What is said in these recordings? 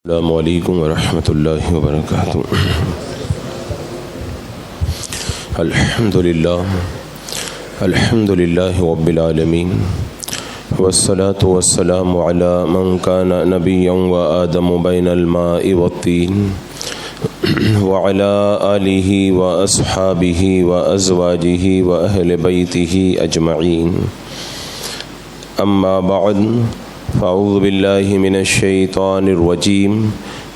السلام علیکم ورحمۃ اللہ وبرکاتہ۔ الحمد للہ رب العالمین، والصلاة والسلام علی من کان نبیا وآدم بین الماء والطین، وعلی آلہ واصحابہ وازواجہ واہل بیتہ اجمعین، اما بعد فاعوذ باللہ من الشیطان الرجیم،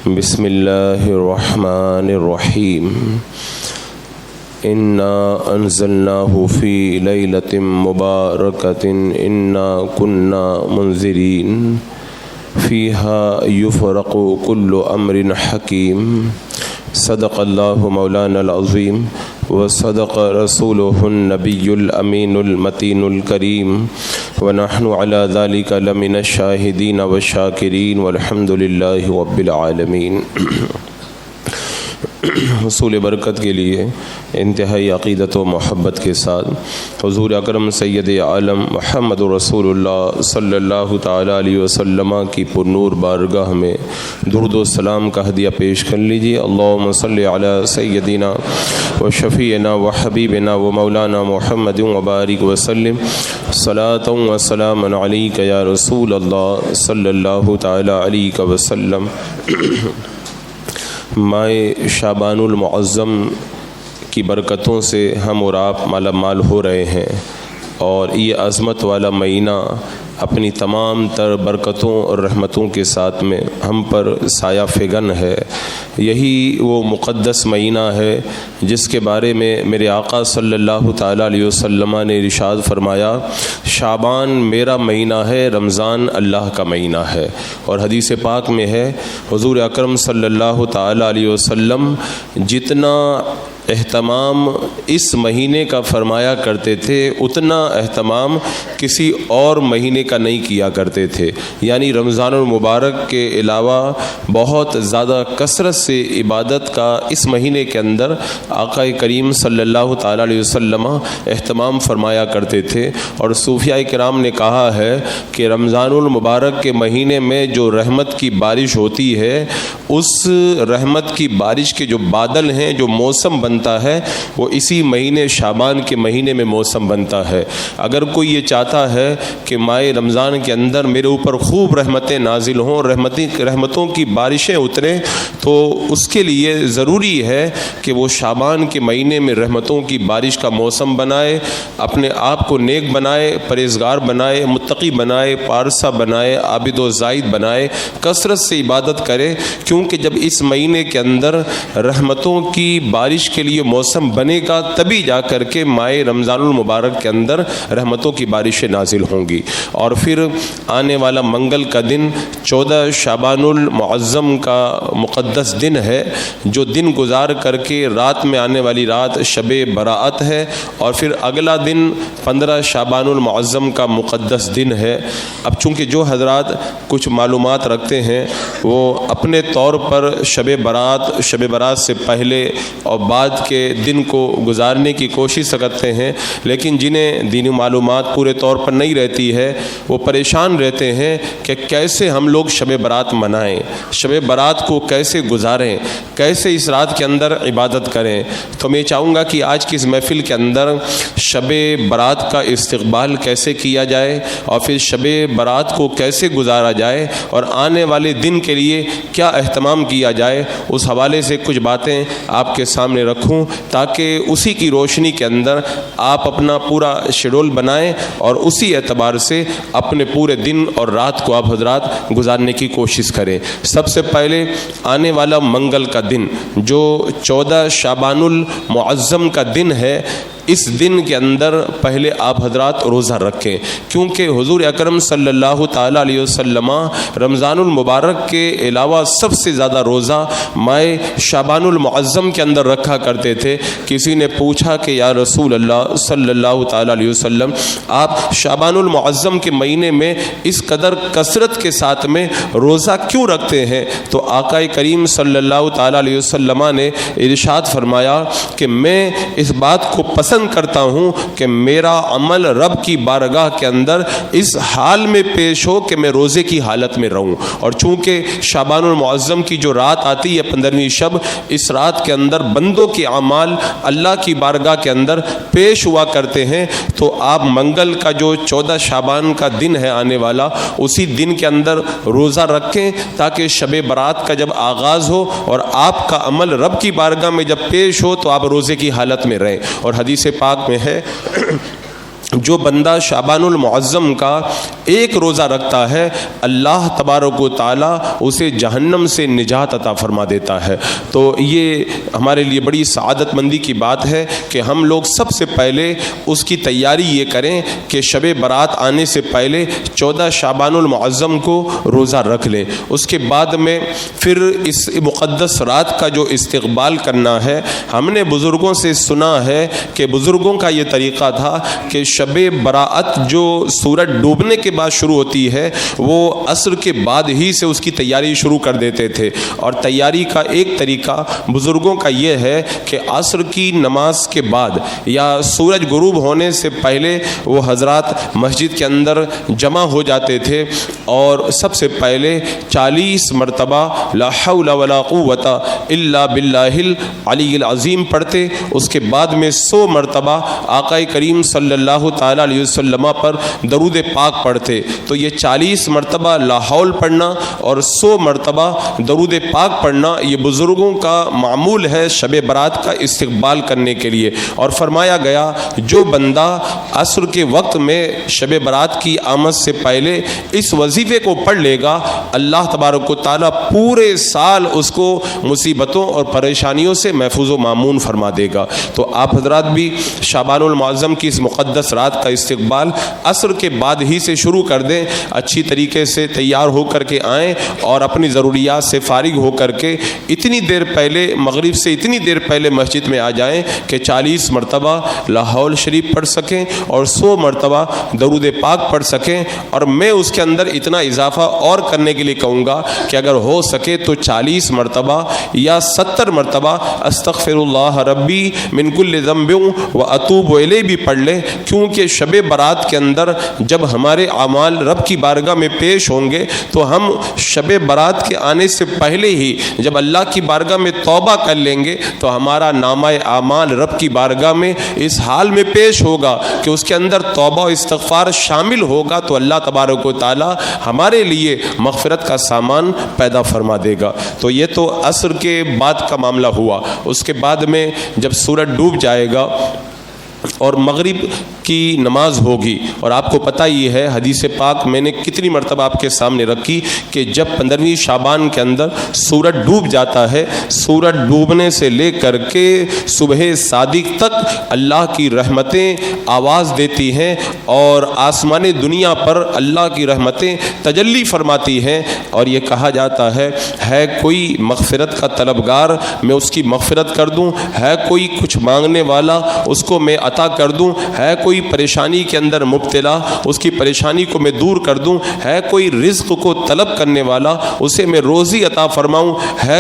بسم اللہ الرحمن الرحیم۔ انا انزلناہ فی لیلۃ مبارکۃ انا کنا منذرین فیہا یفرق کل امر حکیم۔ صدق اللہ مولانا العظیم وصدق رسولہ النبی الامین المتین الکریم، ونحن علی ذلک لمن الشاہدین والشاکرین، والحمد للہ رب العالمین۔ حصول برکت کے لیے انتہائی عقیدت و محبت کے ساتھ حضور اکرم سید عالم محمد رسول اللہ صلی اللہ تعالی علیہ وسلم کی پرنور بارگاہ میں درود و سلام کا ہدیہ پیش کر لیجیے۔ اللہم صلی علی سیدنا و شفیعنا و حبیبنا و مولانا محمد وبارک وسلم، صلاۃ و سلام علیک یا رسول اللہ صلی اللہ تعالی علیہ وسلم۔ ماہ شعبان المعظم کی برکتوں سے ہم اور آپ مالا مال ہو رہے ہیں، اور یہ عظمت والا مہینہ اپنی تمام تر برکتوں اور رحمتوں کے ساتھ میں ہم پر سایہ فگن ہے۔ یہی وہ مقدس مہینہ ہے جس کے بارے میں میرے آقا صلی اللہ تعالیٰ علیہ وسلم نے ارشاد فرمایا، شعبان میرا مہینہ ہے، رمضان اللہ کا مہینہ ہے۔ اور حدیث پاک میں ہے، حضور اکرم صلی اللہ تعالیٰ علیہ وسلم جتنا اہتمام اس مہینے کا فرمایا کرتے تھے اتنا اہتمام کسی اور مہینے کا نہیں کیا کرتے تھے، یعنی رمضان المبارک کے علاوہ بہت زیادہ کثرت سے عبادت کا اس مہینے کے اندر آقا کریم صلی اللہ تعالیٰ علیہ وسلم اہتمام فرمایا کرتے تھے۔ اور صوفیاء کرام نے کہا ہے کہ رمضان المبارک کے مہینے میں جو رحمت کی بارش ہوتی ہے، اس رحمت کی بارش کے جو بادل ہیں، جو موسم بنتا ہے، وہ اسی مہینے شعبان کے مہینے میں موسم بنتا ہے۔ اگر کوئی یہ چاہتا ہے کہ ماہ رمضان کے اندر میرے اوپر خوب رحمتیں نازل ہوں، رحمتوں کی بارشیں اتریں، تو اس کے لیے ضروری ہے کہ وہ شعبان کے مہینے میں رحمتوں کی بارش کا موسم بنائے، اپنے آپ کو نیک بنائے، پرہیزگار بنائے، متقی بنائے، پارسا بنائے، عابد و زاہد بنائے، کثرت سے عبادت کرے، کیونکہ جب اس مہینے کے اندر رحمتوں کی بارش کے لیے موسم بنے گا تبھی جا کر کے ماہ رمضان المبارک کے اندر رحمتوں کی بارشیں نازل ہوں گی۔ اور پھر آنے والا منگل کا دن 14 شعبان المعظم کا مقدس دن ہے، جو دن گزار کر کے رات میں آنے والی رات شب براءت ہے، اور پھر اگلا دن 15 شعبان المعظم کا مقدس دن ہے۔ اب چونکہ جو حضرات کچھ معلومات رکھتے ہیں وہ اپنے طور پر شب برات سے پہلے اور بعد کے دن کو گزارنے کی کوشش کرتے ہیں، لیکن جنہیں دینی معلومات پورے طور پر نہیں رہتی ہے وہ پریشان رہتے ہیں کہ کیسے ہم لوگ شب برات منائیں، شب برات کو کیسے گزاریں، کیسے اس رات کے اندر عبادت کریں۔ تو میں چاہوں گا کہ آج کی اس محفل کے اندر شب برات کا استقبال کیسے کیا جائے، اور پھر شب برات کو کیسے گزارا جائے، اور آنے والے دن کے لیے کیا اہتمام کیا جائے، اس حوالے سے کچھ باتیں آپ کے سامنے رکھوں، تاکہ اسی کی روشنی کے اندر آپ اپنا پورا شیڈول بنائیں اور اسی اعتبار سے اپنے پورے دن اور رات کو آپ حضرات گزارنے کی کوشش کریں۔ سب سے پہلے آنے والا منگل کا دن جو 14 شعبان المعظم کا دن ہے، اس دن کے اندر پہلے آپ حضرات روزہ رکھیں، کیونکہ حضور اکرم صلی اللہ تعالیٰ علیہ وسلم رمضان المبارک کے علاوہ سب سے زیادہ روزہ ماہ شعبان المعظم کے اندر رکھا کرتے تھے۔ کسی نے پوچھا کہ یا رسول اللہ صلی اللہ تعالیٰ علیہ وسلم، آپ شعبان المعظم کے مہینے میں اس قدر کثرت کے ساتھ میں روزہ کیوں رکھتے ہیں؟ تو آقا کریم صلی اللہ تعالیٰ علیہ وسلم نے ارشاد فرمایا کہ میں اس بات کو پسند پسند کرتا ہوں کہ میرا عمل رب کی بارگاہ کے اندر اس حال میں پیش ہو کہ میں روزے کی حالت میں رہوں. اور چونکہ شعبان المعظم کی جو رات آتی ہے 15ویں شب، اس رات کے اندر بندوں کے اعمال اللہ کی بارگاہ کے اندر پیش ہوا کرتے ہیں، تو آپ منگل کا جو 14 شعبان کا دن ہے آنے والا، اسی دن کے اندر روزہ رکھیں تاکہ شب برات کا جب آغاز ہو اور آپ کا عمل رب کی بارگاہ میں جب پیش ہو تو آپ روزے کی حالت میں رہیں. اور حدیث پاک میں ہے جو بندہ شعبان المعظم کا ایک روزہ رکھتا ہے، اللہ تبارک و تعالیٰ اسے جہنم سے نجات عطا فرما دیتا ہے. تو یہ ہمارے لیے بڑی سعادت مندی کی بات ہے کہ ہم لوگ سب سے پہلے اس کی تیاری یہ کریں کہ شب برات آنے سے پہلے 14 شعبان المعظم کو روزہ رکھ لیں. اس کے بعد میں پھر اس مقدس رات کا جو استقبال کرنا ہے، ہم نے بزرگوں سے سنا ہے کہ بزرگوں کا یہ طریقہ تھا کہ شب براءت جو سورج ڈوبنے کے بعد شروع ہوتی ہے، وہ عصر کے بعد ہی سے اس کی تیاری شروع کر دیتے تھے. اور تیاری کا ایک طریقہ بزرگوں کا یہ ہے کہ عصر کی نماز کے بعد یا سورج غروب ہونے سے پہلے وہ حضرات مسجد کے اندر جمع ہو جاتے تھے اور سب سے پہلے 40 مرتبہ لا حول ولا قوت الا باللہ العلی العظیم پڑھتے. اس کے بعد میں 100 مرتبہ آقا کریم صلی اللہ تعالیٰ علیہ وسلم پر درود پاک پڑھتے. تو یہ 40 مرتبہ لا حول پڑھنا اور 100 مرتبہ درود پاک پڑھنا یہ بزرگوں کا معمول ہے شب برات کا استقبال کرنے کے لیے. اور فرمایا گیا جو بندہ عصر کے وقت میں شب برات کی آمد سے پہلے اس وظیفے کو پڑھ لے گا، اللہ تبارک و تعالیٰ پورے سال اس کو مصیبتوں اور پریشانیوں سے محفوظ و مامون فرما دے گا. تو آپ حضرات بھی شعبان المعظم کی اس مقدس رات کا استقبال عصر کے بعد ہی سے شروع کر دیں. اچھی طریقے سے تیار ہو کر کے آئیں اور اپنی ضروریات سے فارغ ہو کر کے اتنی دیر پہلے مغرب سے اتنی دیر پہلے مسجد میں آ جائیں کہ 40 مرتبہ لا حول شریف پڑھ سکیں اور 100 مرتبہ درود پاک پڑھ سکیں. اور میں اس کے اندر اتنا اضافہ اور کرنے کے لیے کہوں گا کہ اگر ہو سکے تو 40 مرتبہ یا 70 مرتبہ استغفر اللہ ربی من کل ذنب و اتوب الیہ بھی پڑھ لیں. کیونکہ شب برات کے اندر جب ہمارے اعمال رب کی بارگاہ میں پیش ہوں گے تو ہم شب برات کے آنے سے پہلے ہی جب اللہ کی بارگاہ میں توبہ کر لیں گے تو ہمارا نامہ اعمال رب کی بارگاہ میں اس حال میں پیش ہوگا کہ اس کے اندر توبہ و استغفار شامل ہوگا. تو اللہ تبارک و تعالی ہمارے لیے مغفرت کا سامان پیدا فرما دے گا. تو یہ تو عصر کے بعد کا معاملہ ہوا. اس کے بعد میں جب سورج ڈوب جائے گا اور مغرب کی نماز ہوگی، اور آپ کو پتہ ہی ہے حدیث پاک میں نے کتنی مرتبہ آپ کے سامنے رکھی کہ جب 15ویں شعبان کے اندر سورج ڈوب جاتا ہے، سورج ڈوبنے سے لے کر کے صبح صادق تک اللہ کی رحمتیں آواز دیتی ہیں اور آسمان دنیا پر اللہ کی رحمتیں تجلی فرماتی ہیں. اور یہ کہا جاتا ہے کوئی مغفرت کا طلبگار میں اس کی مغفرت کر دوں، ہے کوئی کچھ مانگنے والا اس کو میں عطا کر دوں، ہے کوئی پریشانی کے اندر مبتلا اس کی پریشانی کو میں دور کر دوں، ہے کوئی رزق کو طلب کرنے والا اسے میں روزی عطا فرماؤں، ہے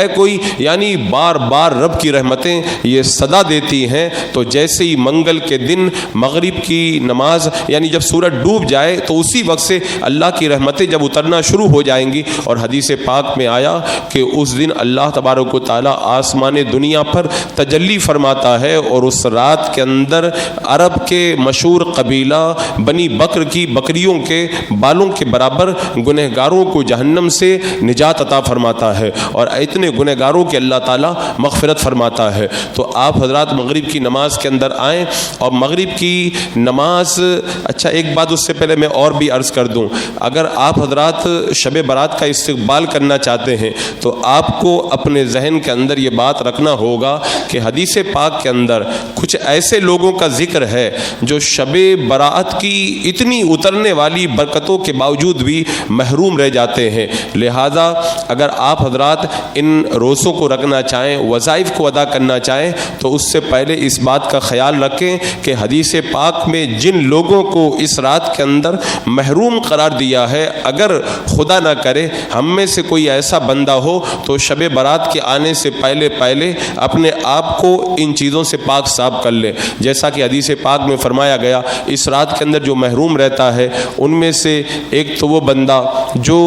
کوئی یعنی بار بار رب کی رحمتیں یہ صدا دیتی ہیں. تو جیسے ہی منگل کے دن مغرب کی نماز یعنی جب سورج ڈوب جائے تو اسی وقت سے اللہ کی رحمتیں جب اترنا شروع ہو جائیں گی. اور حدیث پاک میں آیا کہ اس دن اللہ تبارک و تعالی آسمان دنیا پر تجلی فرماتا ہے اور اس رات کے اندر عرب کے مشہور قبیلہ بنی بکر کی بکریوں کے بالوں کے برابر گنہگاروں کو جہنم سے نجات عطا فرماتا ہے اور اتنے گنہگاروں کے اللہ تعالیٰ مغفرت فرماتا ہے. تو آپ حضرات مغرب کی نماز کے اندر آئیں اور مغرب کی نماز اچھا ایک بات اس سے پہلے میں اور بھی عرض کر دوں، اگر آپ حضرات شب برات کا استقبال کرنا چاہتے ہیں تو آپ کو اپنے ذہن کے اندر یہ بات رکھنا ہوگا کہ حدیث پاک کے اندر کچھ ایسے لوگوں کا ذکر ہے جو شب برات کی اتنی اترنے والی برکتوں کے باوجود بھی محروم رہ جاتے ہیں. لہذا اگر آپ حضرات ان روزوں کو رکھنا چاہیں، وظائف کو ادا کرنا چاہیں تو اس سے پہلے اس بات کا خیال رکھیں کہ حدیث پاک میں جن لوگوں کو اس رات کے اندر محروم قرار دیا ہے، اگر خدا نہ کرے ہم میں سے کوئی ایسا بندہ ہو تو شب برات کے آنے سے پہلے اپنے آپ کو ان چیزوں سے پاک پاک صاف کر لیں. جیسا کہ حدیث پاک میں فرمایا گیا اس رات کے اندر جو محروم رہتا ہے ان میں سے ایک تو وہ بندہ جو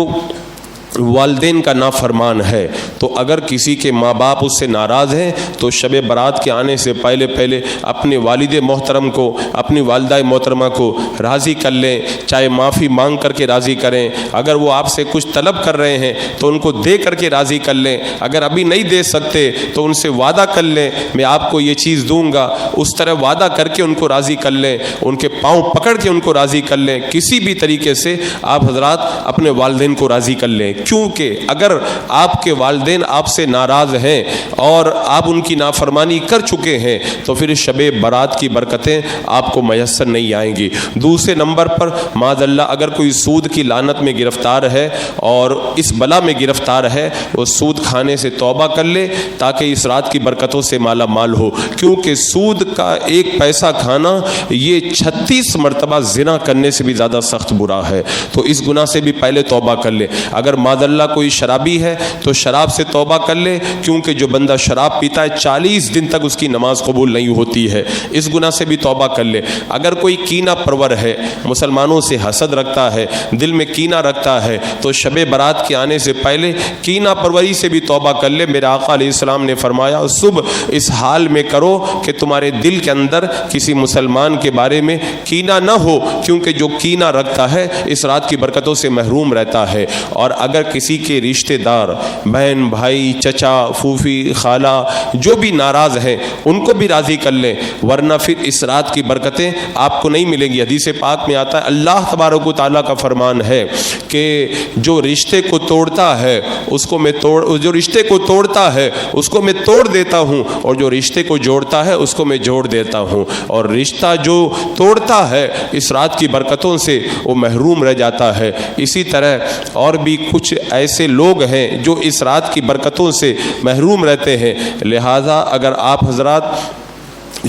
والدین کا نافرمان ہے. تو اگر کسی کے ماں باپ اس سے ناراض ہیں تو شب برات کے آنے سے پہلے اپنے والد محترم کو اپنی والدہ محترمہ کو راضی کر لیں, چاہے معافی مانگ کر کے راضی کریں. اگر وہ آپ سے کچھ طلب کر رہے ہیں تو ان کو دے کر کے راضی کر لیں. اگر ابھی نہیں دے سکتے تو ان سے وعدہ کر لیں میں آپ کو یہ چیز دوں گا, اس طرح وعدہ کر کے ان کو راضی کر لیں, ان کے پاؤں پکڑ کے ان کو راضی کر لیں. کسی بھی طریقے سے آپ حضرات اپنے والدین کو راضی کر لیں, کیونکہ اگر آپ کے والدین آپ سے ناراض ہیں اور آپ ان کی نافرمانی کر چکے ہیں تو پھر شب برات کی برکتیں آپ کو میسر نہیں آئیں گی. دوسرے نمبر پر معاذ اللہ اگر کوئی سود کی لعنت میں گرفتار ہے اور اس بلا میں گرفتار ہے, وہ سود کھانے سے توبہ کر لے تاکہ اس رات کی برکتوں سے مالا مال ہو, کیونکہ سود کا ایک پیسہ کھانا یہ 36 مرتبہ زنا کرنے سے بھی زیادہ سخت برا ہے. تو اس گناہ سے بھی پہلے توبہ کر لے. اگر معاذ اللہ کوئی شرابی ہے تو شراب سے توبہ کر لے, کیونکہ جو بندہ شراب پیتا ہے 40 دن تک اس کی نماز قبول نہیں ہوتی ہے. اس گناہ سے بھی توبہ کر لے. اگر کوئی کینہ پرور ہے, مسلمانوں سے حسد رکھتا ہے, دل میں کینہ رکھتا ہے, تو شب برات کے آنے سے پہلے کینہ پروری سے بھی توبہ کر لے. میرے آقا علیہ السلام نے فرمایا صبح اس حال میں کرو کہ تمہارے دل کے اندر کسی مسلمان کے بارے میں کینہ نہ ہو, کیونکہ جو کینہ رکھتا ہے اس رات کی برکتوں سے محروم رہتا ہے. اور اگر کسی کے رشتہ دار بہن بھائی چچا پھوپھی خالہ جو بھی ناراض ہیں ان کو بھی راضی کر لیں, ورنہ پھر اس رات کی برکتیں آپ کو نہیں ملیں گی. حدیث پاک میں آتا ہے اللہ تبارک و تعالیٰ کا فرمان ہے کہ جو رشتے کو توڑتا ہے اس کو میں جو رشتے کو توڑتا ہے اس کو میں توڑ دیتا ہوں, اور جو رشتے کو جوڑتا ہے اس کو میں جوڑ دیتا ہوں. اور رشتہ جو توڑتا ہے اس رات کی برکتوں سے وہ محروم رہ جاتا ہے. اسی طرح اور بھی کچھ ایسے لوگ ہیں جو اس رات کی برکتوں سے محروم رہتے ہیں. لہذا اگر آپ حضرات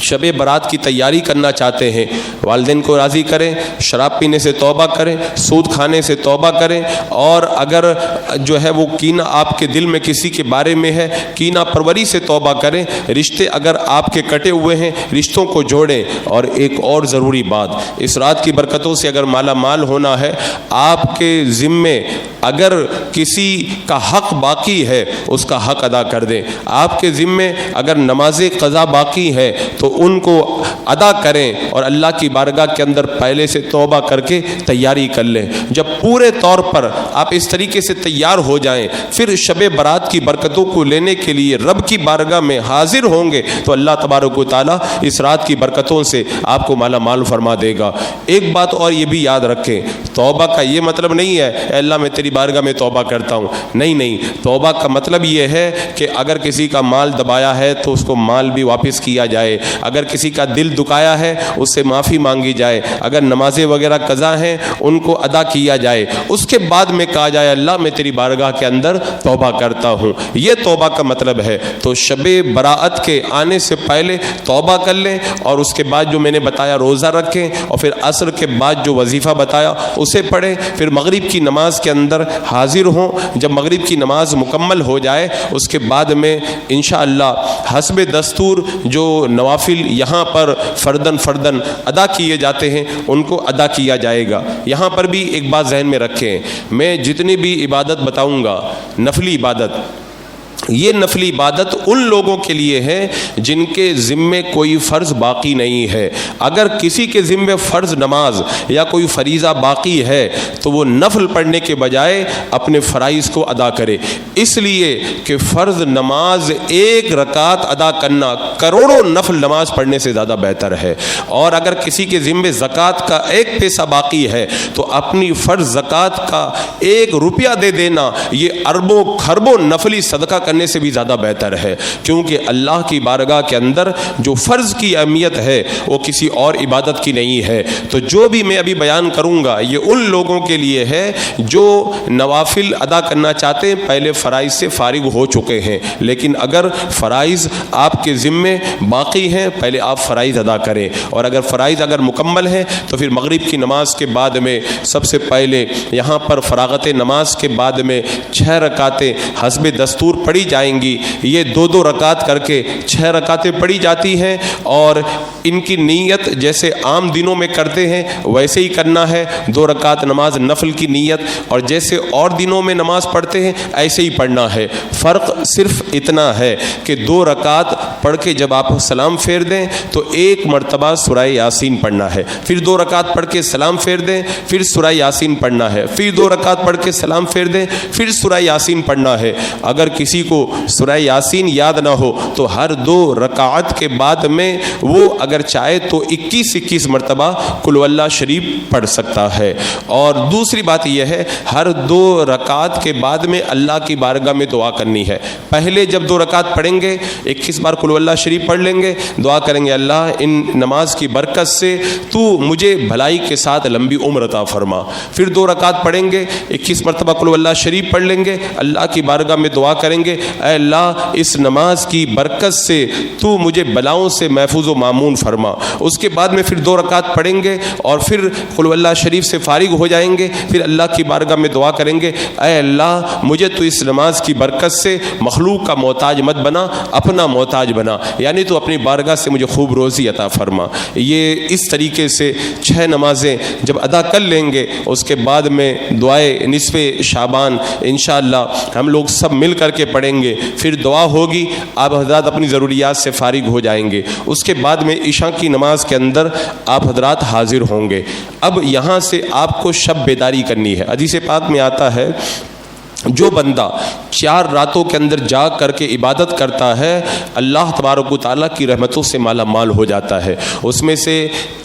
شب برات کی تیاری کرنا چاہتے ہیں, والدین کو راضی کریں, شراب پینے سے توبہ کریں, سود کھانے سے توبہ کریں, اور اگر جو ہے وہ کینہ آپ کے دل میں کسی کے بارے میں ہے کینہ پروری سے توبہ کریں. رشتے اگر آپ کے کٹے ہوئے ہیں رشتوں کو جوڑیں. اور ایک اور ضروری بات, اس رات کی برکتوں سے اگر مالا مال ہونا ہے, آپ کے ذمے اگر کسی کا حق باقی ہے اس کا حق ادا کر دیں. آپ کے ذمے اگر نماز قضا باقی ہے تو ان کو ادا کریں, اور اللہ کی بارگاہ کے اندر پہلے سے توبہ کر کے تیاری کر لیں. جب پورے طور پر آپ اس طریقے سے تیار ہو جائیں پھر شب برات کی برکتوں کو لینے کے لیے رب کی بارگاہ میں حاضر ہوں گے تو اللہ تبارک و تعالیٰ اس رات کی برکتوں سے آپ کو مالا مال فرما دے گا. ایک بات اور یہ بھی یاد رکھیں, توبہ کا یہ مطلب نہیں ہے اے اللہ میں تیری بارگاہ میں توبہ کرتا ہوں. نہیں, توبہ کا مطلب یہ ہے کہ اگر کسی کا مال دبایا ہے تو اس کو مال بھی واپس کیا جائے, اگر کسی کا دل دکایا ہے اس سے معافی مانگی جائے, اگر نمازیں وغیرہ قضا ہیں ان کو ادا کیا جائے, اس کے بعد میں کہا جائے اللہ میں تیری بارگاہ کے اندر توبہ کرتا ہوں. یہ توبہ کا مطلب ہے. تو شب براءت کے آنے سے پہلے توبہ کر لیں, اور اس کے بعد جو میں نے بتایا روزہ رکھیں, اور پھر عصر کے بعد جو وظیفہ بتایا اسے پڑھیں, پھر مغرب کی نماز کے اندر حاضر ہوں. جب مغرب کی نماز مکمل ہو جائے اس کے بعد میں انشاءاللہ حسب دستور جو نوافل یہاں پر فردن ادا کیے جاتے ہیں ان کو ادا کیا جائے گا. یہاں پر بھی ایک بات ذہن میں رکھیں, میں جتنی بھی عبادت بتاؤں گا نفلی عبادت, یہ نفلی عبادت ان لوگوں کے لیے ہے جن کے ذمے کوئی فرض باقی نہیں ہے. اگر کسی کے ذمے فرض نماز یا کوئی فریضہ باقی ہے تو وہ نفل پڑھنے کے بجائے اپنے فرائض کو ادا کرے, اس لیے کہ فرض نماز ایک رکعت ادا کرنا کروڑوں نفل نماز پڑھنے سے زیادہ بہتر ہے. اور اگر کسی کے ذمے زکوٰۃ کا ایک پیسہ باقی ہے تو اپنی فرض زکوٰۃ کا 1 روپیہ دے دینا یہ اربوں خربوں نفلی صدقہ کرنے سے بھی زیادہ بہتر ہے, کیونکہ اللہ کی بارگاہ کے اندر جو فرض کی اہمیت ہے وہ کسی اور عبادت کی نہیں ہے. تو جو بھی میں ابھی بیان کروں گا یہ ان لوگوں کے لیے ہے جو نوافل ادا کرنا چاہتے ہیں, پہلے فرائض سے فارغ ہو چکے ہیں, لیکن اگر فرائض آپ کے ذمے باقی ہیں پہلے آپ فرائض ادا کریں, اور اگر فرائض مکمل ہیں تو پھر مغرب کی نماز کے بعد میں سب سے پہلے یہاں پر فراغت نماز کے بعد میں 6 رکعتیں حسب دستور پڑھی جائیں گی. یہ 2 2 رکعت کر کے 6 رکعتیں پڑھی جاتی ہیں، اور ان کی نیت جیسے عام دنوں میں کرتے ہیں ویسے ہی کرنا ہے، 2 رکعت نماز نفل کی نیت، اور جیسے اور دنوں میں نماز پڑھتے ہیں ایسے ہی پڑھنا ہے۔ فرق صرف اتنا ہے کہ 2 رکعت پڑھ کے جب آپ سلام پھیر دیں تو 1 مرتبہ سورہ یاسین پڑھنا ہے، پھر 2 رکعت پڑھ کے سلام پھیر دیں، پھر سورہ یاسین پڑھنا ہے، پھر 2 رکعت پڑھ کے سلام پھیر دیں، پھر سورہ یاسین پڑھنا ہے۔ اگر کسی کو سورہ یاسین یاد نہ ہو تو ہر 2 رکعت کے بعد میں وہ اگر چاہے تو 21 مرتبہ قل اللہ شریف پڑھ سکتا ہے۔ اور دوسری بات یہ ہے، ہر 2 رکعت کے بعد میں اللہ کی بارگاہ میں دعا کرنی ہے۔ پہلے جب 2 رکعت پڑھیں گے 21 بار قل اللہ شریف پڑھ لیں گے، دعا کریں گے اللہ ان نماز کی برکت سے تو مجھے بھلائی کے ساتھ لمبی عمر عطا فرما۔ پھر 2 رکعت پڑھیں گے 21 مرتبہ قل اللہ شریف پڑھ لیں گے، اللہ کی بارگاہ میں دعا کریں گے اے اللہ اس نماز کی برکت سے تو مجھے بلاؤں سے محفوظ و مامون فرما۔ اس کے بعد میں پھر 2 رکعت پڑھیں گے اور پھر قل اللہ شریف سے فارغ ہو جائیں گے، پھر اللہ کی بارگاہ میں دعا کریں گے اے اللہ مجھے تو اس نماز کی برکت سے مخلوق کا محتاج مت بنا، اپنا محتاج بنا، یعنی تو اپنی بارگاہ سے مجھے خوب روزی عطا فرما۔ یہ اس طریقے سے 6 نمازیں جب ادا کر لیں گے اس کے بعد میں دعائے نصف شعبان انشاءاللہ ہم لوگ سب مل کر کے پڑھیں گے، پھر دعا ہوگی، آپ حضرات اپنی ضروریات سے فارغ ہو جائیں گے۔ اس کے بعد میں عشاء کی نماز کے اندر آپ حضرات حاضر ہوں گے۔ اب یہاں سے آپ کو شب بیداری کرنی ہے۔ حدیث پاک میں آتا ہے جو بندہ 4 راتوں کے اندر جاگ کر کے عبادت کرتا ہے اللہ تبارک و تعالیٰ کی رحمتوں سے مالا مال ہو جاتا ہے۔ اس میں سے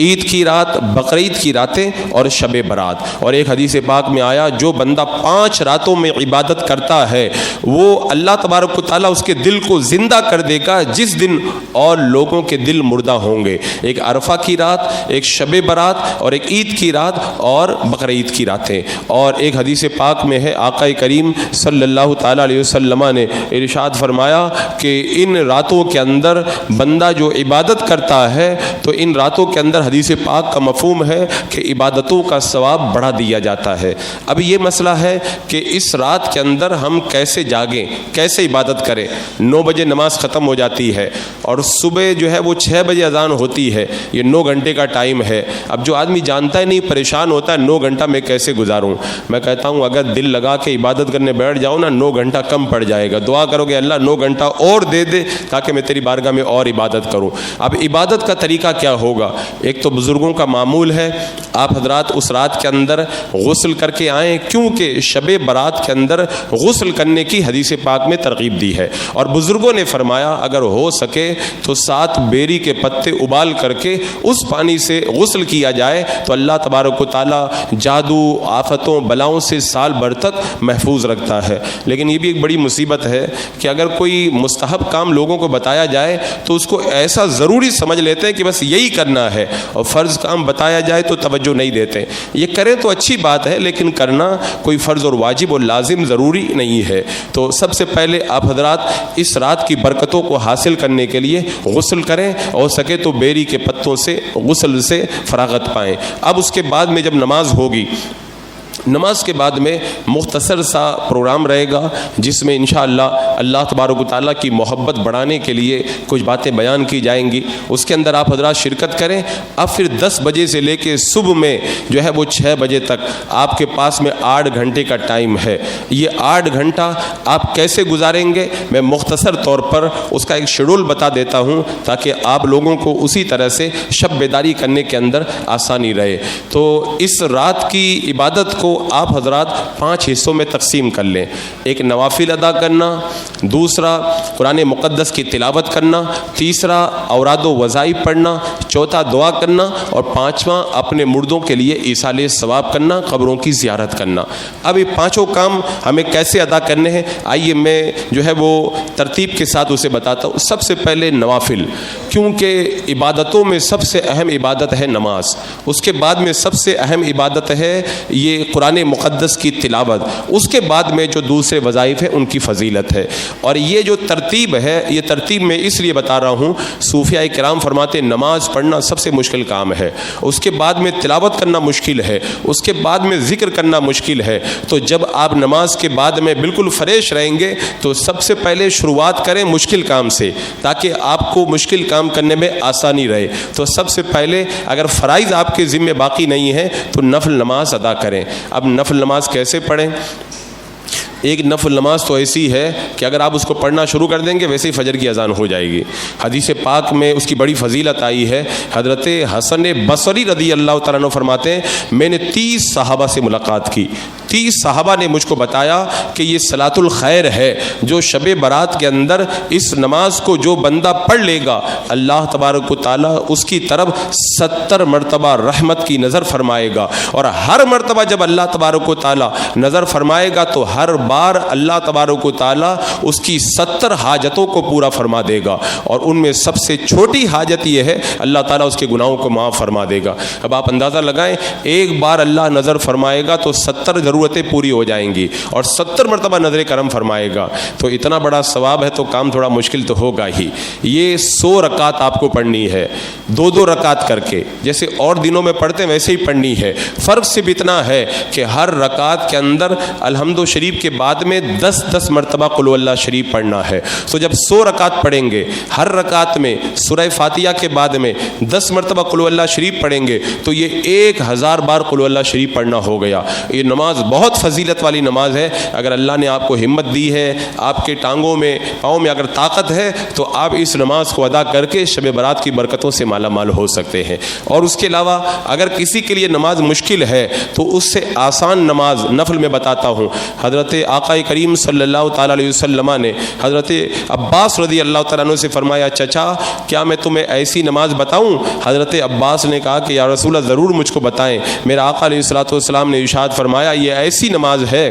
عید کی رات، بقرعید کی راتیں اور شب برات۔ اور ایک حدیث پاک میں آیا جو بندہ 5 راتوں میں عبادت کرتا ہے وہ اللہ تبارک و تعالیٰ اس کے دل کو زندہ کر دے گا جس دن اور لوگوں کے دل مردہ ہوں گے۔ ایک عرفہ کی رات، ایک شب برات اور ایک عید کی رات اور بقرعید کی راتیں۔ اور ایک حدیث پاک میں ہے آقا کریم صلی اللہ تعالیٰ علیہ وسلم نے ارشاد فرمایا کہ ان راتوں کے اندر بندہ جو عبادت کرتا ہے تو ان راتوں کے اندر حدیث پاک کا مفہوم ہے کہ عبادتوں کا ثواب بڑھا دیا جاتا ہے۔ اب یہ مسئلہ ہے کہ اس رات کے اندر ہم کیسے جاگیں، کیسے عبادت کریں۔ 9 بجے نماز ختم ہو جاتی ہے اور صبح جو ہے وہ 6 بجے اذان ہوتی ہے، یہ 9 گھنٹے کا ٹائم ہے۔ اب جو آدمی جانتا ہی نہیں پریشان ہوتا ہے 9 گھنٹہ میں کیسے گزاروں، میں کہتا ہوں اگر دل لگا کے عبادت کرنے بیٹھ جاؤ نا 9 گھنٹہ کم پڑ جائے گا، دعا کرو گے اللہ 9 گھنٹہ اور دے دے تاکہ میں تیری بارگاہ میں اور عبادت کروں۔ اب عبادت کا طریقہ کیا ہوگا؟ ایک تو بزرگوں کا معمول ہے آپ حضرات اس رات کے اندر غسل کر کے آئیں، کیونکہ شب برات کے اندر غسل کرنے کی حدیث پاک میں ترغیب دی ہے، اور بزرگوں نے فرمایا اگر ہو سکے تو 7 بیری کے پتے ابال کر کے اس پانی سے غسل کیا جائے تو اللہ تبارک و تعالیٰ جادو، آفتوں، بلاؤں سے سال بھر تک محفوظ رکھتا ہے۔ لیکن یہ بھی ایک بڑی مصیبت ہے کہ اگر کوئی مستحب کام لوگوں کو بتایا جائے تو اس کو ایسا ضروری سمجھ لیتے ہیں کہ بس یہی کرنا ہے، اور فرض کام بتایا جائے تو توجہ نہیں دیتے۔ یہ کریں تو اچھی بات ہے لیکن کرنا کوئی فرض اور واجب اور لازم ضروری نہیں ہے۔ تو سب سے پہلے آپ حضرات اس رات کی برکتوں کو حاصل کرنے کے لیے غسل کریں، اور سکے تو بیری کے پتوں سے غسل سے فراغت پائیں۔ اب اس کے بعد میں جب نماز ہوگی، نماز کے بعد میں مختصر سا پروگرام رہے گا جس میں انشاءاللہ اللہ تبارک و تعالیٰ کی محبت بڑھانے کے لیے کچھ باتیں بیان کی جائیں گی، اس کے اندر آپ حضرات شرکت کریں۔ اب پھر 10 بجے سے لے کے صبح میں جو ہے وہ 6 بجے تک آپ کے پاس میں 8 گھنٹے کا ٹائم ہے۔ یہ 8 گھنٹہ آپ کیسے گزاریں گے میں مختصر طور پر اس کا ایک شیڈول بتا دیتا ہوں تاکہ آپ لوگوں کو اسی طرح سے شب بیداری کرنے کے اندر آسانی رہے۔ تو اس رات کی عبادت کو آپ حضرات 5 حصوں میں تقسیم کر لیں۔ ایک نوافل ادا کرنا، دوسرا قرآن مقدس کی تلاوت کرنا، تیسرا اوراد و وظائف پڑھنا، چوتھا دعا کرنا، اور 5واں اپنے مردوں کے لیے ایصال ثواب کرنا، قبروں کی زیارت کرنا۔ اب یہ 5 کام ہمیں کیسے ادا کرنے ہیں آئیے میں جو ہے وہ ترتیب کے ساتھ اسے بتاتا ہوں۔ سب سے پہلے نوافل، کیونکہ عبادتوں میں سب سے اہم عبادت ہے نماز، اس کے بعد میں سب سے اہم عبادت ہے یہ قرآن مقدس کی تلاوت، اس کے بعد میں جو دوسرے وظائف ہیں ان کی فضیلت ہے۔ اور یہ جو ترتیب ہے، یہ ترتیب میں اس لیے بتا رہا ہوں، صوفیاء کرام فرماتے نماز پڑھنا سب سے مشکل کام ہے، اس کے بعد میں تلاوت کرنا مشکل ہے، اس کے بعد میں ذکر کرنا مشکل ہے۔ تو جب آپ نماز کے بعد میں بالکل فریش رہیں گے تو سب سے پہلے شروعات کریں مشکل کام سے، تاکہ آپ کو مشکل کام کرنے میں آسانی رہے۔ تو سب سے پہلے اگر فرائض آپ کے ذمہ باقی نہیں ہے تو نفل نماز ادا کریں۔ اب نفل نماز کیسے پڑھیں؟ ایک نفل نماز تو ایسی ہے کہ اگر آپ اس کو پڑھنا شروع کر دیں گے ویسے ہی فجر کی اذان ہو جائے گی۔ حدیث پاک میں اس کی بڑی فضیلت آئی ہے۔ حضرت حسن بصری رضی اللہ تعالیٰ عنہ فرماتے ہیں میں نے 30 صحابہ سے ملاقات کی، 30 صحابہ نے مجھ کو بتایا کہ یہ صلاۃ الخیر ہے، جو شب برات کے اندر اس نماز کو جو بندہ پڑھ لے گا اللہ تبارک و تعالیٰ اس کی طرف 70 مرتبہ رحمت کی نظر فرمائے گا، اور ہر مرتبہ جب اللہ تبارک و تعالیٰ نظر فرمائے گا تو ہر بار اللہ تبارک و تعالیٰ اس کی 70 حاجتوں کو پورا فرما دے گا، اور ان میں سب سے چھوٹی حاجت یہ ہے اللہ تعالیٰ اس کے گناہوں کو معاف فرما دے گا۔ اب آپ اندازہ لگائیں، ایک بار اللہ نظر فرمائے گا تو 70 ضرورتیں پوری ہو جائیں گی، اور 70 مرتبہ نظر کرم فرمائے گا، تو اتنا بڑا ثواب ہے تو کام تھوڑا مشکل تو ہوگا ہی۔ یہ 100 رکعت آپ کو پڑھنی ہے، 2 رکعت کر کے، جیسے اور دنوں میں پڑھتے ہیں ویسے ہی پڑھنی ہے۔ فرق صرف اتنا ہے کہ ہر رکعت کے اندر الحمد شریف کے بعد میں 10 مرتبہ قل هو اللہ شریف پڑھنا ہے۔ تو جب 100 رکعت پڑھیں گے، ہر رکعت میں سورہ فاتحہ کے بعد میں 10 مرتبہ قل هو اللہ شریف پڑھیں گے تو یہ 1000 بار قل هو اللہ شریف پڑھنا ہو گیا۔ یہ نماز بہت فضیلت والی نماز ہے۔ اگر اللہ نے آپ کو ہمت دی ہے، آپ کے ٹانگوں میں پاؤں میں اگر طاقت ہے تو آپ اس نماز کو ادا کر کے شب برات کی برکتوں سے مالا مال ہو سکتے ہیں۔ اور اس کے علاوہ اگر کسی کے لیے نماز مشکل ہے تو اس سے آسان نماز نفل میں بتاتا ہوں۔ حضرت آقا کریم صلی اللہ تعالیٰ علیہ وسلم نے حضرت عباس رضی اللہ تعالیٰ عنہ سے فرمایا چچا کیا میں تمہیں ایسی نماز بتاؤں؟ حضرت عباس نے کہا کہ یا رسول اللہ ضرور مجھ کو بتائیں۔ میرا آقا علیہ الصلوۃ والسلام نے ارشاد فرمایا یہ ایسی نماز ہے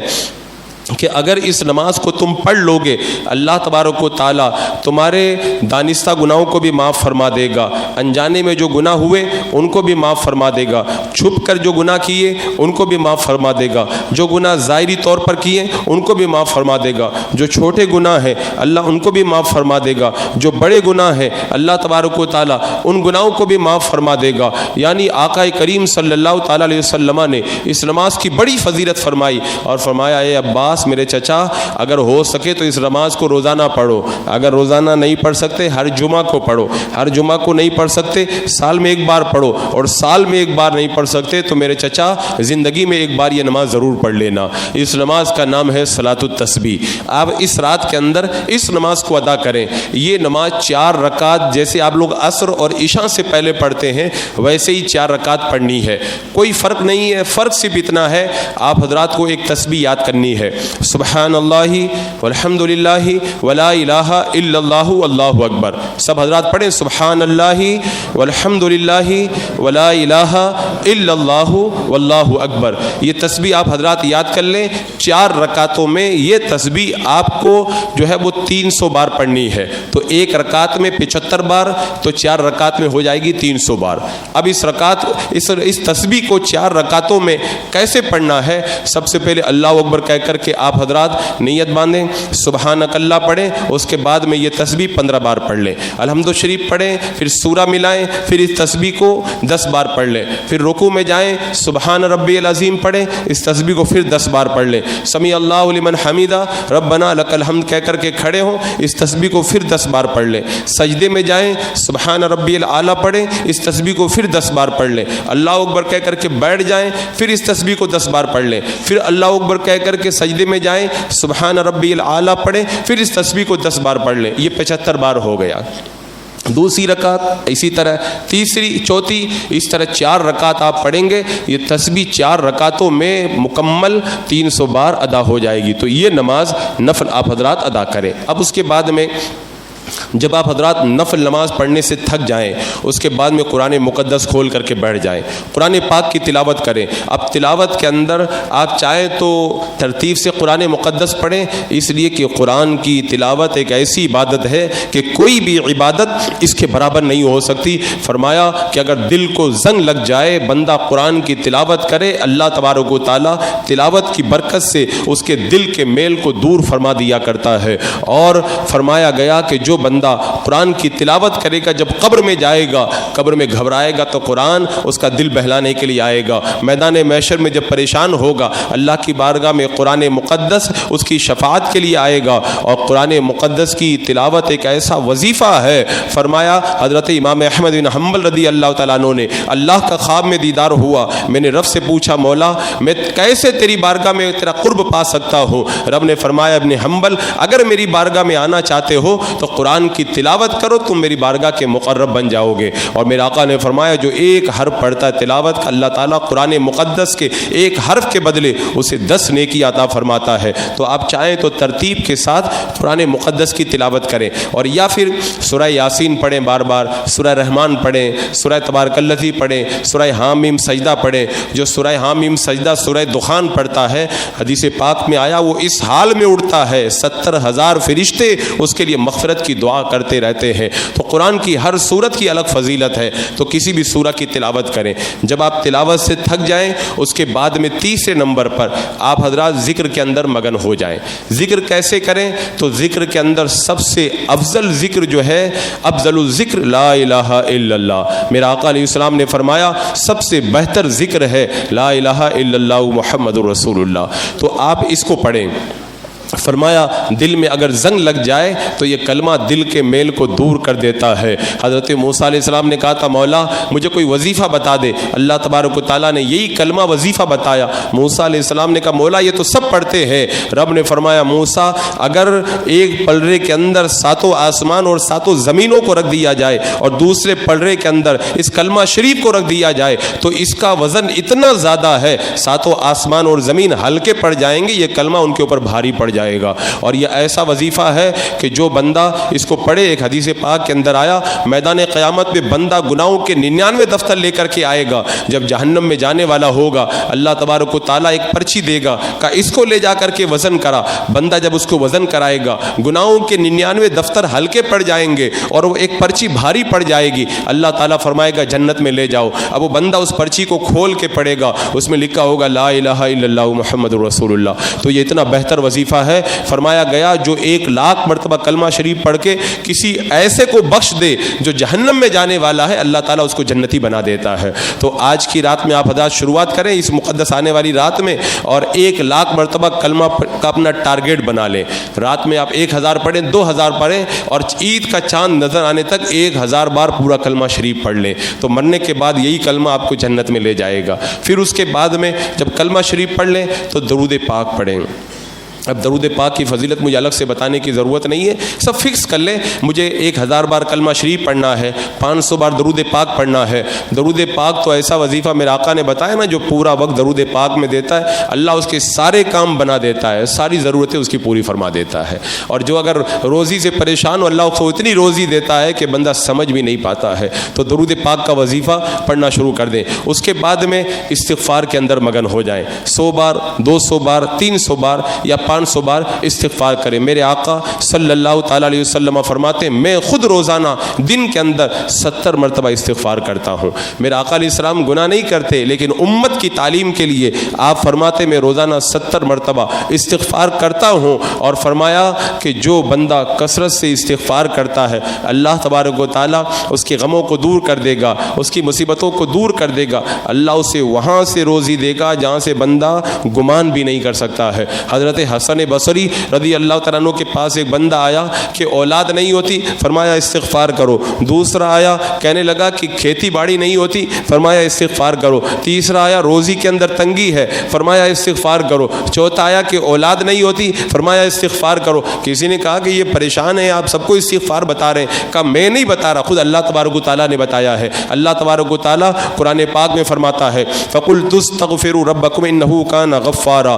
کہ اگر اس نماز کو تم پڑھ لو گے اللہ تبارک و تعالیٰ تمہارے دانستہ گناہوں کو بھی معاف فرما دے گا، انجانے میں جو گناہ ہوئے ان کو بھی معاف فرما دے گا، چھپ کر جو گناہ کیے ان کو بھی معاف فرما دے گا، جو گناہ ظاہری طور پر کیے ان کو بھی معاف فرما دے گا، جو چھوٹے گناہ ہیں اللہ ان کو بھی معاف فرما دے گا، جو بڑے گناہ ہیں اللہ تبارک و تعالیٰ ان گناہوں کو بھی معاف فرما دے گا۔ یعنی آقا کریم صلی اللہ تعالیٰ علیہ وسلم نے اس نماز کی بڑی فضیلت فرمائی اور فرمایا اے عباس میرے چچا اگر ہو سکے تو اس نماز کو روزانہ پڑھو، اگر روزانہ نہیں پڑھ سکتے ہر جمعہ کو پڑھو، ہر جمعہ کو نہیں پڑھ سکتے سال میں ایک بار پڑھو، اور سال میں ایک بار نہیں پڑھ سکتے تو میرے چچا زندگی میں ایک بار یہ نماز ضرور پڑھ لینا۔ اس نماز کا نام ہے صلاۃ التسبیح۔ آپ اس رات کے اندر اس نماز کو ادا کریں۔ یہ نماز 4 رکعت جیسے آپ لوگ عصر اور عشاء سے پہلے پڑھتے ہیں ویسے ہی 4 رکعت پڑھنی ہے، کوئی فرق نہیں ہے۔ فرق صرف اتنا ہے آپ حضرات کو ایک تسبیح یاد کرنی ہے، سبحان اللہ والحمد للہ ولا الہ الا اللہ واللہ اکبر۔ سب حضرات پڑھیں سبحان اللہ والحمد للہ ولا الہ الا اللہ واللہ اکبر۔ یہ تسبیح آپ حضرات یاد کر لیں، 4 رکعتوں میں یہ تسبیح آپ کو جو ہے وہ 300 بار پڑھنی ہے، تو ایک رکعت میں 75 بار، تو 4 رکعت میں ہو جائے گی 300 بار۔ اب اس تسبیح کو 4 رکعتوں میں کیسے پڑھنا ہے؟ سب سے پہلے اللہ اکبر کہہ کر کے آپ حضرات نیت باندھیں، سبحانک اللہ پڑھیں، اس کے بعد میں یہ تسبیح 15 بار پڑھ لیں، الحمد شریف پڑھیں، پھر سورہ ملائیں، پھر اس تسبیح کو 10 بار پڑھ لیں، پھر رکوع میں جائیں سبحان ربی العظیم پڑھیں، اس تسبیح کو پھر 10 بار پڑھ لیں، سمیع اللہ لمن حمیدہ ربنا لک الحمد کہہ کر کے کھڑے ہوں، اس تسبیح کو پھر 10 بار پڑھ لیں، سجدے میں جائیں سبحان ربی الاعلیٰ پڑھیں، اس تسبیح کو پھر 10 بار پڑھ لیں، اللہ اکبر کہہ کر کے بیٹھ جائیں، پھر اس تسبیح کو 10 بار پڑھ لیں، پھر اللہ اکبر کہہ کر کے سجدے میں جائیں سبحان ربی الاعلیٰ پڑھیں، پھر اس تسبیح کو 10 بار پڑھ لیں۔ یہ 75 بار ہو گیا۔ دوسری رکعت اسی طرح، تیسری، چوتھی، اس طرح 4 رکعت آپ پڑھیں گے، یہ تسبیح 4 رکعتوں میں مکمل 300 بار ادا ہو جائے گی۔ تو یہ نماز نفل آپ حضرات ادا کریں۔ اب اس کے بعد میں جب آپ حضرات نفل نماز پڑھنے سے تھک جائیں اس کے بعد میں قرآن مقدس کھول کر کے بیٹھ جائیں, قرآن پاک کی تلاوت کریں. اب تلاوت کے اندر آپ چاہیں تو ترتیب سے قرآن مقدس پڑھیں, اس لیے کہ قرآن کی تلاوت ایک ایسی عبادت ہے کہ کوئی بھی عبادت اس کے برابر نہیں ہو سکتی. فرمایا کہ اگر دل کو زنگ لگ جائے, بندہ قرآن کی تلاوت کرے, اللہ تبارک و تعالیٰ تلاوت کی برکت سے اس کے دل کے میل کو دور فرما دیا کرتا ہے. اور فرمایا گیا کہ جو بندہ قرآن کی تلاوت کرے گا, جب قبر میں جائے گا, قبر میں گھبرائے گا تو قرآن اس کا دل بہلانے کے لیے آئے گا. میدان محشر میں جب پریشان ہوگا, اللہ کی بارگاہ میں قرآن مقدس اس کی شفاعت کے لیے آئے گا. اور قرآن مقدس کی تلاوت ایک ایسا وظیفہ ہے. فرمایا حضرت امام احمد بن حنبل رضی اللہ تعالیٰ عنہ نے, اللہ کا خواب میں دیدار ہوا, میں نے رب سے پوچھا مولا میں کیسے تیری بارگاہ میں تیرا قرب پا سکتا ہوں؟ رب نے فرمایا ابن حنبل اگر میری بارگاہ میں آنا چاہتے ہو تو قرآن کی تلاوت کرو, تم میری بارگاہ کے مقرب بن جاؤ گے. اور میرے آقا نے فرمایا جو ایک حرف پڑھتا ہے تلاوت کا, اللہ تعالیٰ قرآن مقدس کے ایک حرف کے بدلے اسے 10 نیکی عطا فرماتا ہے. تو آپ چاہیں تو ترتیب کے ساتھ قرآن مقدس کی تلاوت کریں, اور یا پھر سورہ یاسین پڑھیں بار بار, سورہ رحمان پڑھیں, سورہ تبارک الذی پڑھیں, سورہ حامیم سجدہ پڑھیں. جو سورہ حامیم سجدہ سورہ دخان پڑھتا ہے, حدیث پاک میں آیا وہ اس حال میں اڑتا ہے 70,000 فرشتے اس کے لیے مغفرت کی دعا کرتے رہتے ہیں. تو قرآن کی ہر سورت کی الگ فضیلت ہے, تو کسی بھی سورہ کی تلاوت کریں. جب آپ تلاوت سے تھک جائیں اس کے بعد میں تیسرے نمبر پر آپ حضرات ذکر کے اندر مگن ہو جائیں. ذکر کیسے کریں؟ تو ذکر کے اندر سب سے افضل ذکر جو ہے, افضل الذکر لا الہ الا اللہ. میرا آقا علیہ السلام نے فرمایا سب سے بہتر ذکر ہے لا الہ الا اللہ محمد رسول اللہ. تو آپ اس کو پڑھیں. فرمایا دل میں اگر زنگ لگ جائے تو یہ کلمہ دل کے میل کو دور کر دیتا ہے. حضرت موسیٰ علیہ السلام نے کہا تھا مولا مجھے کوئی وظیفہ بتا دے, اللہ تبارک و تعالیٰ نے یہی کلمہ وظیفہ بتایا. موسیٰ علیہ السلام نے کہا مولا یہ تو سب پڑھتے ہیں. رب نے فرمایا موسیٰ اگر ایک پلڑے کے اندر 7 آسمان اور 7 زمینوں کو رکھ دیا جائے اور دوسرے پلڑے کے اندر اس کلمہ شریف کو رکھ دیا جائے تو اس کا وزن اتنا زیادہ ہے 7 آسمان اور زمین ہلکے پڑ جائیں گے, یہ کلمہ ان کے اوپر بھاری پڑ جائے گا. اور یہ ایسا وظیفہ ہے کہ جو بندہ اس کو پڑھے, ایک حدیث پاک کے اندر آیا میدان قیامت میں بندہ گناہوں کے 99 دفتر لے کر کے آئے گا. جب جہنم میں جانے والا ہوگا اللہ تبارک و تعالیٰ ایک پرچی دے گا کہ اس کو لے جا کر کے وزن کرا. بندہ جب اس کو وزن کرائے گا گناہوں کے 99 دفتر ہلکے پڑ جائیں گے اور وہ ایک پرچی بھاری پڑ جائے گی. اللہ تعالیٰ فرمائے گا جنت میں لے جاؤ. اب وہ بندہ اس پرچی کو کھول کے پڑھے گا, اس میں لکھا ہوگا لا الہ الا اللہ محمد رسول اللہ. تو یہ اتنا بہتر وظیفہ ہے. فرمایا گیا جو 1,00,000 مرتبہ کلمہ شریف پڑھ کے کسی ایسے کو بخش دے جو جہنم میں جانے والا ہے, اللہ تعالیٰ اس کو جنتی بنا دیتا ہے. تو آج کی رات میں آپ حضرات شروعات کریں اس مقدس آنے والی رات میں, اور 1,00,000 مرتبہ کلمہ کا اپنا ٹارگیٹ بنا لیں. رات میں آپ 1,000 پڑھیں, 2,000 پڑھیں, اور عید کا چاند نظر آنے تک 1,000 بار پورا کلمہ شریف پڑھ لیں. تو مرنے کے بعد یہی کلمہ آپ کو جنت میں لے جائے گا. پھر اس کے بعد میں جب کلمہ شریف پڑھ لیں تو درود پاک پڑھیں. اب درود پاک کی فضیلت مجھے الگ سے بتانے کی ضرورت نہیں ہے, سب فکس کر لیں. مجھے 1,000 بار کلمہ شریف پڑھنا ہے, 500 بار درود پاک پڑھنا ہے. درود پاک تو ایسا وظیفہ میرے آقا نے بتایا نا, جو پورا وقت درود پاک میں دیتا ہے اللہ اس کے سارے کام بنا دیتا ہے, ساری ضرورتیں اس کی پوری فرما دیتا ہے. اور جو اگر روزی سے پریشان ہو اللہ اس کو اتنی روزی دیتا ہے کہ بندہ سمجھ بھی نہیں پاتا ہے. تو درود پاک کا وظیفہ پڑھنا شروع کر دیں. اس کے بعد میں استغفار کے اندر مگن ہو جائیں. 100 بار, 200 بار, 300 بار یا 500 بار استغفار کریں. میرے آقا صلی اللہ تعالیٰ علیہ وسلم فرماتے ہیں میں خود روزانہ دن کے اندر 70 مرتبہ استغفار کرتا ہوں. میرے آقا علیہ السلام گناہ نہیں کرتے, لیکن امت کی تعلیم کے لیے آپ فرماتے میں روزانہ 70 مرتبہ استغفار کرتا ہوں. اور فرمایا کہ جو بندہ کثرت سے استغفار کرتا ہے اللہ تبارک و تعالیٰ اس کے غموں کو دور کر دے گا, اس کی مصیبتوں کو دور کر دے گا. اللہ اسے وہاں سے روزی دے گا جہاں سے بندہ گمان بھی نہیں کر سکتا ہے. حضرت حسن بصری رضی اللہ تعالیٰ عنہ کے پاس ایک بندہ آیا کہ اولاد نہیں ہوتی, فرمایا استغفار کرو. دوسرا آیا کہنے لگا کہ کھیتی باڑی نہیں ہوتی, فرمایا استغفار کرو. تیسرا آیا روزی کے اندر تنگی ہے, فرمایا استغفار کرو. چوتھا آیا کہ اولاد نہیں ہوتی, فرمایا استغفار کرو. کسی نے کہا کہ یہ پریشان ہے, آپ سب کو استغفار بتا رہے ہیں. کہا میں نہیں بتا رہا, خود اللہ تبارک و تعالیٰ نے بتایا ہے. اللہ تبارک و تعالیٰ قرآن پاک میں فرماتا ہے فَقُلْتُ اسْتَغْفِرُوا رَبَّكُمْ إِنَّهُ كَانَ غَفَّارًا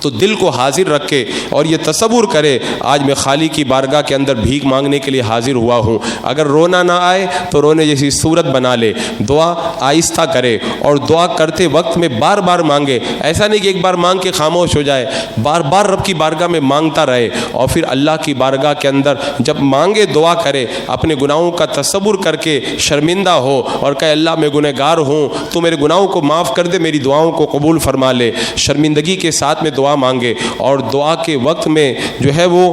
تو دل کو حاضر رکھے اور یہ تصور کرے آج میں خالی کی بارگاہ کے اندر بھیک مانگنے کے لیے حاضر ہوا ہوں. اگر رونا نہ آئے تو رونے جیسی صورت بنا لے, دعا آہستہ کرے اور دعا کرتے وقت میں بار بار مانگے. ایسا نہیں کہ ایک بار مانگ کے خاموش ہو جائے, بار بار رب کی بارگاہ میں مانگتا رہے. اور پھر اللہ کی بارگاہ کے اندر جب مانگے دعا کرے, اپنے گناہوں کا تصور کر کے شرمندہ ہو اور کہے اللہ میں گنہگار ہوں, تو میرے گناہوں کو معاف کر دے, میری دعاؤں کو قبول فرما لے. شرمندگی کے ساتھ میں دعا مانگے اور دعا کے وقت میں جو ہے وہ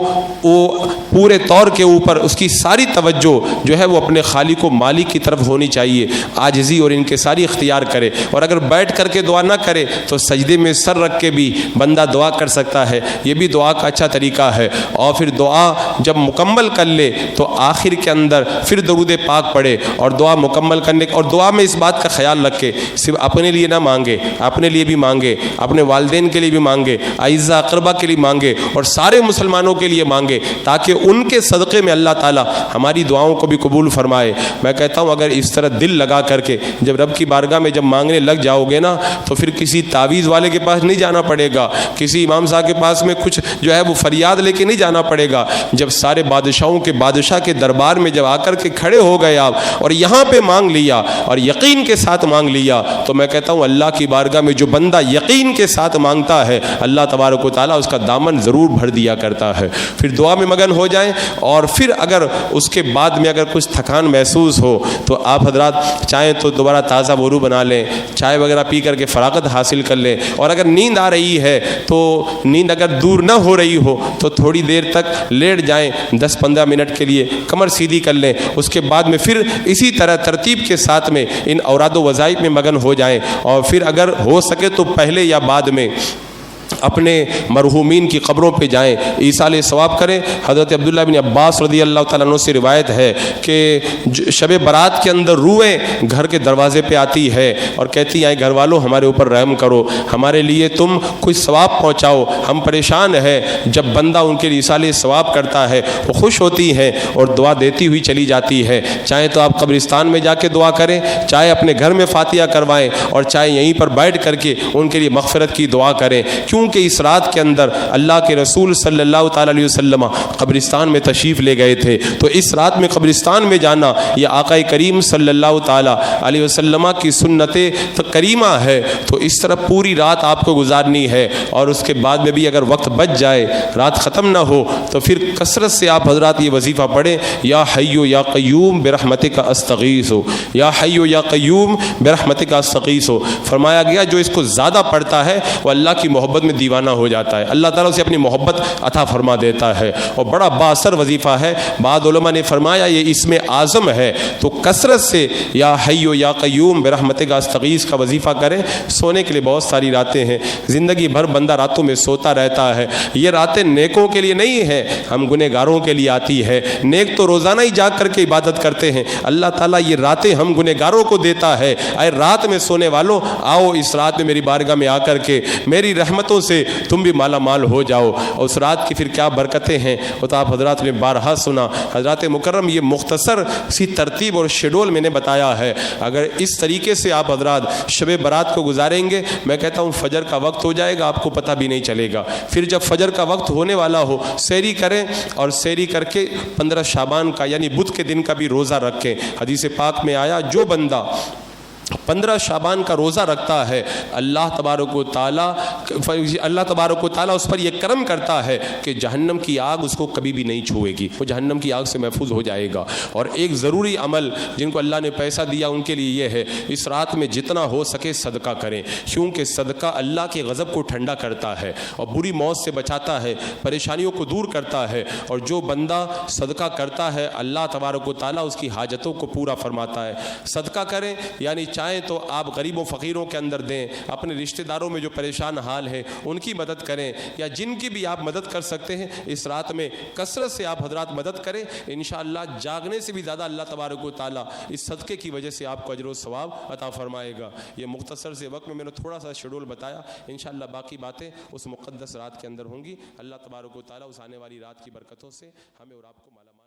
پورے طور کے اوپر اس کی ساری توجہ جو ہے وہ اپنے خالق و مالک کی طرف ہونی چاہیے. عاجزی اور انکساری اختیار کرے, اور اگر بیٹھ کر کے دعا نہ کرے تو سجدے میں سر رکھ کے بھی بندہ دعا کر سکتا ہے, یہ بھی دعا کا اچھا طریقہ ہے. اور پھر دعا جب مکمل کر لے تو آخر کے اندر پھر درود پاک پڑھے اور دعا مکمل کرنے, اور دعا میں اس بات کا خیال رکھے صرف اپنے لیے نہ مانگے, اپنے لیے بھی مانگے, اپنے والدین کے لیے بھی مانگے, اعزا اقربا کے لیے مانگے, اور سارے مسلمانوں کے لیے مانگے, تاکہ ان کے صدقے میں اللہ تعالیٰ ہماری دعاؤں کو بھی قبول فرمائے. میں کہتا ہوں اگر اس طرح دل لگا کر کے جب رب کی بارگاہ میں جب مانگنے لگ جاؤ گے نا, تو پھر کسی تعویذ والے کے پاس نہیں جانا پڑے گا, کسی امام صاحب کے پاس میں کچھ جو ہے وہ فریاد لے کے نہیں جانا پڑے گا. جب سارے بادشاہوں کے بادشاہ کے دربار میں جب آ کر کے کھڑے ہو گئے آپ اور یہاں پہ مانگ لیا اور یقین کے ساتھ مانگ لیا, تو میں کہتا ہوں اللہ کی بارگاہ میں جو بندہ یقین کے ساتھ مانگتا ہے اللہ تبارک و تعالیٰ اس کا دامن ضرور بھر دیا کرتا ہے. پھر دعا میں مگن ہو جائیں, اور پھر اگر اس کے بعد میں اگر کچھ تھکان محسوس ہو تو آپ حضرات چاہیں تو دوبارہ تازہ وضو بنا لیں, چائے وغیرہ پی کر کے فراغت حاصل کر لیں, اور اگر نیند آ رہی ہے تو نیند اگر دور نہ ہو رہی ہو تو تھوڑی دیر تک لیٹ جائیں, 10-15 منٹ کے لیے کمر سیدھی کر لیں. اس کے بعد میں پھر اسی طرح ترتیب کے ساتھ میں ان اوراد و وظائف میں مگن ہو جائیں, اور پھر اگر ہو سکے تو پہلے یا بعد میں اپنے مرحومین کی قبروں پہ جائیں, ایصال ثواب کریں. حضرت عبداللہ بن عباس رضی اللہ تعالیٰ عنہ سے روایت ہے کہ شب برات کے اندر روحیں گھر کے دروازے پہ آتی ہے اور کہتی ہیں گھر والوں ہمارے اوپر رحم کرو, ہمارے لیے تم کوئی ثواب پہنچاؤ, ہم پریشان ہیں. جب بندہ ان کے لیے ایصال ثواب کرتا ہے وہ خوش ہوتی ہیں اور دعا دیتی ہوئی چلی جاتی ہے. چاہے تو آپ قبرستان میں جا کے دعا کریں, چاہے اپنے گھر میں فاتحہ کروائیں, اور چاہے یہیں پر بیٹھ کر کے ان کے لیے مغفرت کی دعا کریں. کیونکہ اس رات کے اندر اللہ کے رسول صلی اللہ تعالی علیہ وسلم قبرستان میں تشریف لے گئے تھے, تو اس رات میں قبرستان میں جانا یہ آقا کریم صلی اللہ تعالی علیہ وسلم کی سنت کریمہ ہے. تو اس طرح پوری رات آپ کو گزارنی ہے, اور اس کے بعد میں بھی اگر وقت بچ جائے, رات ختم نہ ہو, تو پھر کثرت سے آپ حضرات یہ وظیفہ پڑھیں, یا حیو یا قیوم برحمتک استغیث, یا حیو یا قیوم برحمتک استغیث. فرمایا گیا جو اس کو زیادہ پڑھتا ہے وہ اللہ کی محبت میں دیوانہ ہو جاتا ہے, اللہ تعالیٰ اسے اپنی محبت عطا فرما دیتا ہے, اور بڑا با اثر وظیفہ ہے. بعض علماء نے فرمایا یہ اسم اعظم ہے, تو کثرت سے یا حیو یا قیوم برحمتک استغیث کا وظیفہ کریں. سونے کے لیے بہت ساری راتیں ہیں, زندگی بھر بندہ راتوں میں سوتا رہتا ہے. یہ راتیں نیکوں کے لیے نہیں ہیں, ہم گنہگاروں کے لیے آتی ہے. نیک تو روزانہ ہی جاگ کر کے عبادت کرتے ہیں, اللہ تعالیٰ یہ راتیں ہم گنہگاروں کو دیتا ہے. اے رات میں سونے والوں, آؤ اس رات میں میری بارگاہ میں آ کر کے میری رحمتوں سے تم بھی مالا مال ہو جاؤ. اور اس رات کی پھر کیا برکتیں ہیں وہ تو آپ حضرات نے بارہا سنا. حضرات مکرم یہ مختصر سی ترتیب اور شیڈول میں نے بتایا ہے. اگر اس طریقے سے آپ حضرات شب برات کو گزاریں گے, میں کہتا ہوں فجر کا وقت ہو جائے گا, آپ کو پتہ بھی نہیں چلے گا. پھر جب فجر کا وقت ہونے والا ہو سحری کریں, اور سحری کر کے 15 شعبان کا یعنی بدھ کے دن کا بھی روزہ رکھیں. حدیث پاک میں آیا جو بندہ 15 شعبان کا روزہ رکھتا ہے اللہ تبارک و تعالیٰ اس پر یہ کرم کرتا ہے کہ جہنم کی آگ اس کو کبھی بھی نہیں چھوئے گی, وہ جہنم کی آگ سے محفوظ ہو جائے گا. اور ایک ضروری عمل جن کو اللہ نے پیسہ دیا ان کے لیے یہ ہے, اس رات میں جتنا ہو سکے صدقہ کریں, کیونکہ صدقہ اللہ کے غضب کو ٹھنڈا کرتا ہے اور بری موت سے بچاتا ہے, پریشانیوں کو دور کرتا ہے. اور جو بندہ صدقہ کرتا ہے اللہ تبارک و تعالیٰ اس کی حاجتوں کو پورا فرماتا ہے. صدقہ کریں یعنی چاہیں تو آپ غریبوں فقیروں کے اندر دیں, اپنے رشتہ داروں میں جو پریشان حال ہیں ان کی مدد کریں, یا جن کی بھی آپ مدد کر سکتے ہیں اس رات میں کثرت سے آپ حضرات مدد کریں. انشاءاللہ جاگنے سے بھی زیادہ اللہ تبارک و تعالیٰ اس صدقے کی وجہ سے آپ کو اجر و ثواب عطا فرمائے گا. یہ مختصر سے وقت میں نے تھوڑا سا شیڈول بتایا, انشاءاللہ باقی باتیں اس مقدس رات کے اندر ہوں گی. اللہ تبارک و تعالیٰ اس آنے والی رات کی برکتوں سے ہمیں اور آپ کو مالا مال